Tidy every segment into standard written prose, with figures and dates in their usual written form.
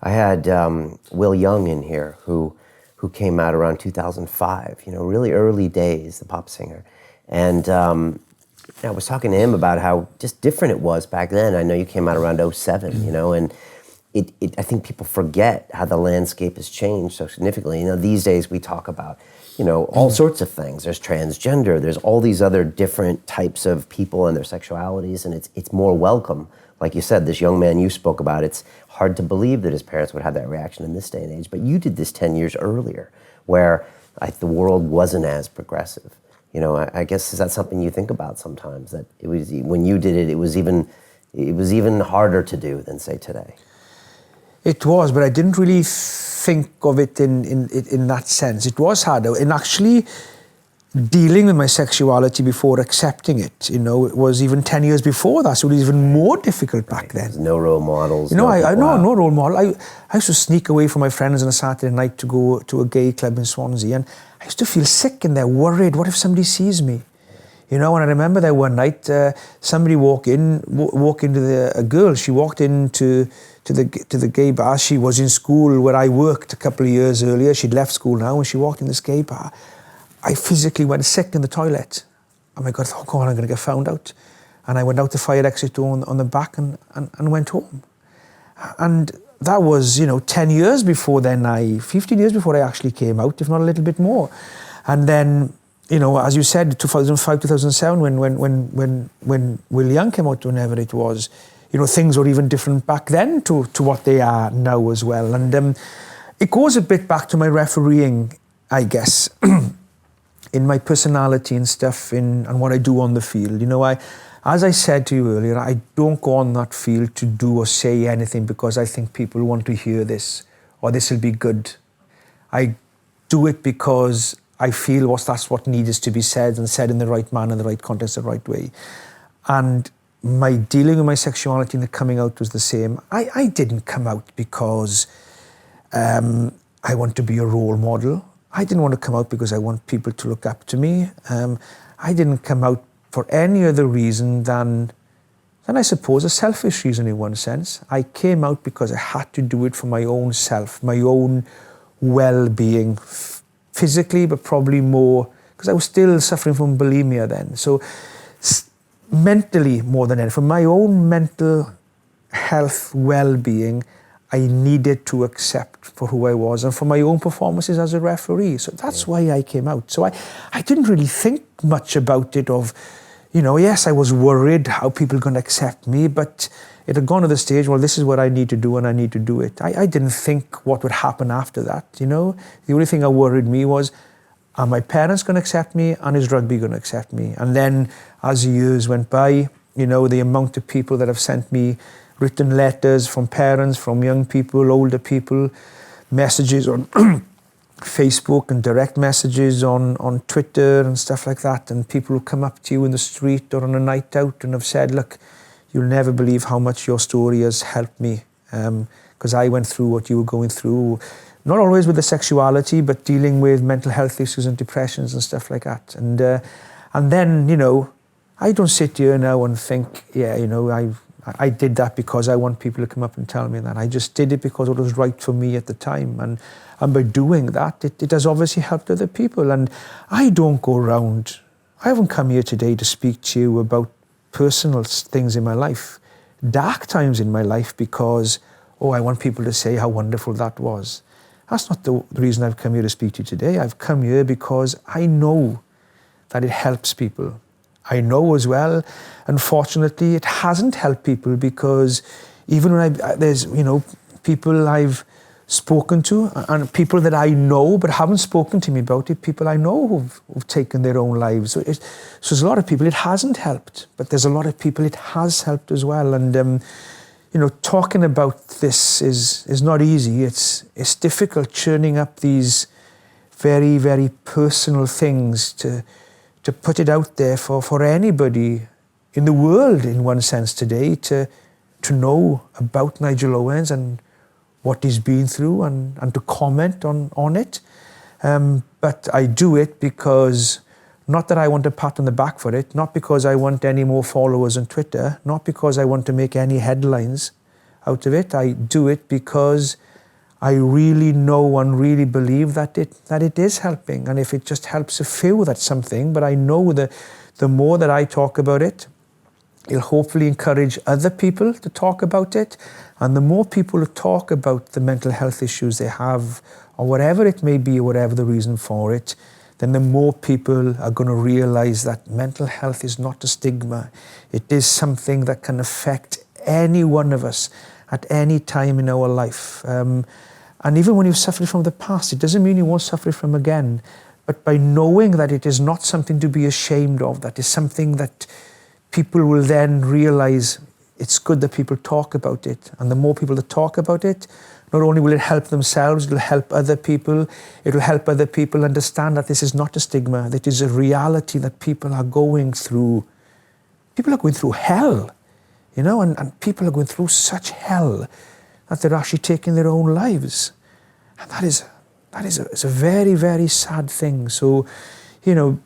I had Will Young in here who came out around 2005, really early days, the pop singer. And I was talking to him about how just different it was back then. I know you came out around 07, and I think people forget how the landscape has changed so significantly. These days we talk about, all sorts of things. There's transgender, there's all these other different types of people and their sexualities, and it's more welcome. Like you said, this young man you spoke about, it's hard to believe that his parents would have that reaction in this day and age, but you did this 10 years earlier, where the world wasn't as progressive. I guess, is that something you think about sometimes, that it was, when you did it, it was even harder to do than, say, today? It was, but I didn't really think of it in that sense. It was harder. And actually, dealing with my sexuality before accepting it, it was even 10 years before that, so it was even more difficult back then. No role models. No role model. I used to sneak away from my friends on a Saturday night to go to a gay club in Swansea, and I used to feel sick in there, worried, what if somebody sees me? And I remember there one night, somebody a girl, she walked into the gay bar. She was in school where I worked a couple of years earlier. She'd left school now, and she walked in this gay bar. I physically went sick in the toilet. And I thought, oh God, I'm going to get found out. And I went out the fire exit door on the back and went home. And that was, 10 years before then, 15 years before I actually came out, if not a little bit more. And then, as you said, 2005, 2007, when Will Young came out, whenever it was, things were even different back then to what they are now as well. And it goes a bit back to my refereeing, I guess, in my personality and stuff, and what I do on the field. As I said to you earlier, I don't go on that field to do or say anything because I think people want to hear this, or this will be good. I do it because I feel that's what needs to be said, and said in the right manner, the right context, the right way. And my dealing with my sexuality and the coming out was the same. I didn't come out because I want to be a role model. I didn't want to come out because I want people to look up to me. I didn't come out for any other reason than I suppose a selfish reason in one sense. I came out because I had to do it for my own self, my own well-being, physically, but probably more, because I was still suffering from bulimia then. So mentally more than anything, for my own mental health, well-being, I needed to accept for who I was and for my own performances as a referee. So that's why I came out. So I didn't really think much about it of, yes, I was worried how people are going to accept me, but it had gone to the stage, well, this is what I need to do and I need to do it. I didn't think what would happen after that, The only thing that worried me was, are my parents going to accept me, and is rugby going to accept me? And then as years went by, the amount of people that have sent me written letters from parents, from young people, older people, messages on Facebook and direct messages on Twitter and stuff like that, and people who come up to you in the street or on a night out and have said, look, you'll never believe how much your story has helped me, because I went through what you were going through, not always with the sexuality, but dealing with mental health issues and depressions and stuff like that. And then, I don't sit here now and think, I did that because I want people to come up and tell me that. I just did it because it was right for me at the time. And by doing that, it has obviously helped other people. And I don't go around, I haven't come here today to speak to you about personal things in my life, dark times in my life, because, I want people to say how wonderful that was. That's not the reason I've come here to speak to you today. I've come here because I know that it helps people. I know as well, unfortunately, it hasn't helped people, because even when there's, people I've spoken to, and people that I know but haven't spoken to me about it, people I know who've taken their own lives. So there's a lot of people it hasn't helped, but there's a lot of people it has helped as well. And, talking about this is not easy. It's difficult, churning up these very, very personal things to put it out there for anybody in the world, in one sense today, to know about Nigel Owens and what he's been through, and to comment on it. But I do it because, not that I want a pat on the back for it, not because I want any more followers on Twitter, not because I want to make any headlines out of it. I do it because I really know and really believe that it is helping. And if it just helps a few, that's something. But I know that the more that I talk about it, it'll hopefully encourage other people to talk about it. And the more people who talk about the mental health issues they have, or whatever it may be, or whatever the reason for it, then the more people are going to realize that mental health is not a stigma. It is something that can affect any one of us at any time in our life. And even when you've suffered from the past, it doesn't mean you won't suffer from again. But by knowing that it is not something to be ashamed of, that is something that people will then realize, it's good that people talk about it. And the more people that talk about it, not only will it help themselves, it'll help other people. It'll help other people understand that this is not a stigma, that it is a reality that people are going through. People are going through hell, you know, and people are going through such hell that they're actually taking their own lives. And it's a very, very sad thing. So, you know,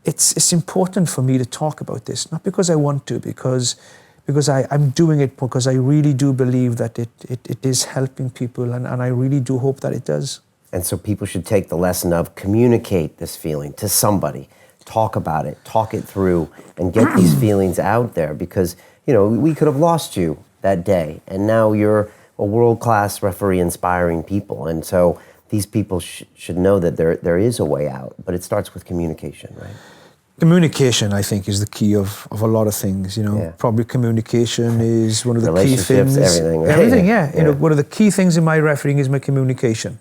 it's important for me to talk about this, not because I want to, because I'm doing it because I really do believe that it is helping people, and I really do hope that it does. And so people should take the lesson of communicate this feeling to somebody, talk about it, talk it through, and get these feelings out there, because, you know, we could have lost you that day, and now you're a world-class referee inspiring people. And so these people should know that there is a way out, but it starts with communication, right? Communication, I think, is the key of a lot of things. You know, Yeah. probably communication is one of the key Relationships, things. everything, right? Everything, yeah. You know, Yeah. one of the key things in my refereeing is my communication.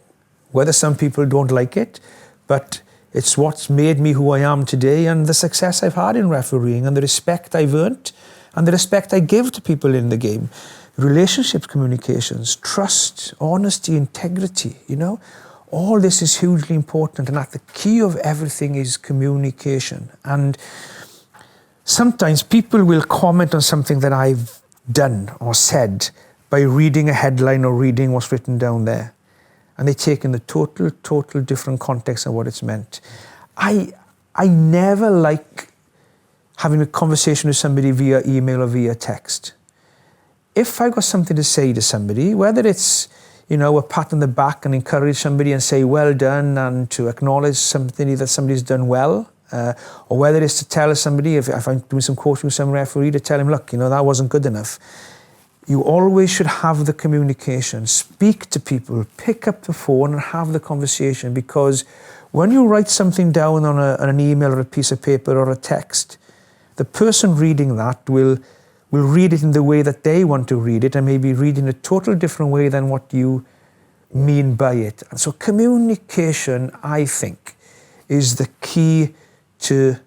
Whether some people don't like it, but it's what's made me who I am today, and the success I've had in refereeing, and the respect I've earned, and the respect I give to people in the game. Relationships, communications, trust, honesty, integrity, you know. All this is hugely important, and at the key of everything is communication. And sometimes people will comment on something that I've done or said by reading a headline or reading what's written down there. And they take in the total different context of what it's meant. I never like having a conversation with somebody via email or via text. If I've got something to say to somebody, whether it's, you know, a pat on the back and encourage somebody and say well done, and to acknowledge something that somebody's done well, or whether it's to tell somebody, if I'm doing some coaching with some referee, to tell him, look, you know, that wasn't good enough. You always should have the communication, speak to people, pick up the phone and have the conversation, because when you write something down on an email or a piece of paper or a text, the person reading that will read it in the way that they want to read it, and maybe read in a total different way than what you mean by it. And so communication, I think, is the key to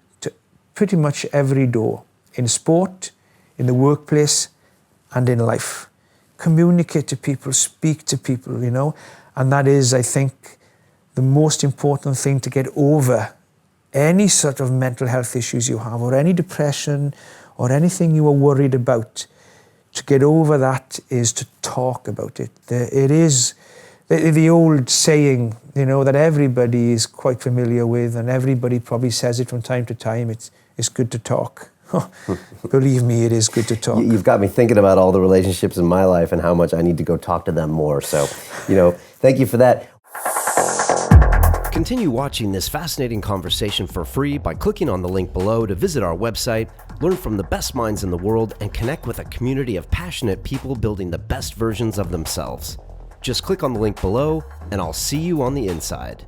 pretty much every door, in sport, in the workplace, and in life. Communicate to people, speak to people, you know, and that is, I think, the most important thing to get over any sort of mental health issues you have, or any depression, or anything you are worried about. To get over that is to talk about it. It is the old saying, you know, that everybody is quite familiar with, and everybody probably says it from time to time. It's good to talk. Believe me, it is good to talk. You've got me thinking about all the relationships in my life and how much I need to go talk to them more. So, you know, thank you for that. Continue watching this fascinating conversation for free by clicking on the link below to visit our website, learn from the best minds in the world, and connect with a community of passionate people building the best versions of themselves. Just click on the link below, and I'll see you on the inside.